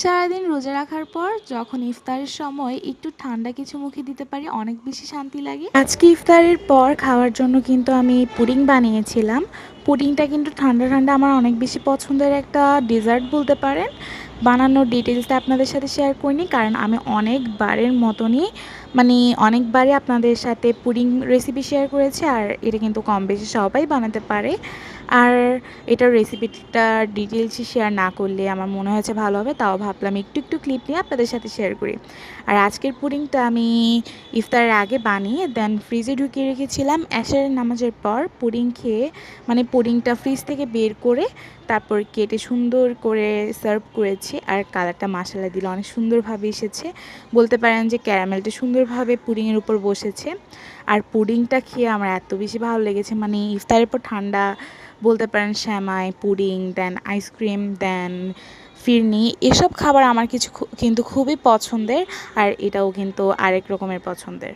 সারাদিন রোজা রাখার পর যখন ইফতারের সময় একটু ঠান্ডা কিছু মুখে দিতে পারি অনেক বেশি শান্তি লাগে। আজকে ইফতারের পর খাওয়ার জন্য কিন্তু আমি পুডিং বানিয়েছিলাম। পুডিংটা কিন্তু ঠান্ডা ঠান্ডা আমার অনেক বেশি পছন্দের একটা ডেজার্ট বলতে পারেন। বানানোর ডিটেলসটা আপনাদের সাথে শেয়ার করিনি, কারণ আমি অনেকবারের মতনই অনেকবারই আপনাদের সাথে পুডিং রেসিপি শেয়ার করেছি, আর এটা কিন্তু কম বেশি সবাই বানাতে পারে। আর এটার রেসিপিটা ডিটেলসে শেয়ার না করলে আমার মনে হয়েছে ভালো হবে, তাও ভাবলাম একটু একটু ক্লিপ নিয়ে আপনাদের সাথে শেয়ার করি। আর আজকের পুডিংটা আমি ইফতারের আগে বানিয়ে দেন ফ্রিজে ঢুকিয়ে রেখেছিলাম। এশারের নামাজের পর পুডিং খেয়ে পুডিংটা ফ্রিজ থেকে বের করে তারপর কেটে সুন্দর করে সার্ভ করেছি। আর কালারটা মাশাআল্লাহ দিলে অনেক সুন্দরভাবে এসেছে, বলতে পারেন যে ক্যারামেলটা সুন্দরভাবে পুডিংয়ের উপর বসেছে। আর পুডিংটা খেয়ে আমার এত বেশি ভালো লেগেছে, ইফতারের পর ঠান্ডা বলতে পারেন সেমাই, পুডিং, দেন আইসক্রিম, দেন ফিরনি, এসব খাবার আমার কিন্তু খুবই পছন্দের। আর এটাও কিন্তু আরেক রকমের পছন্দের।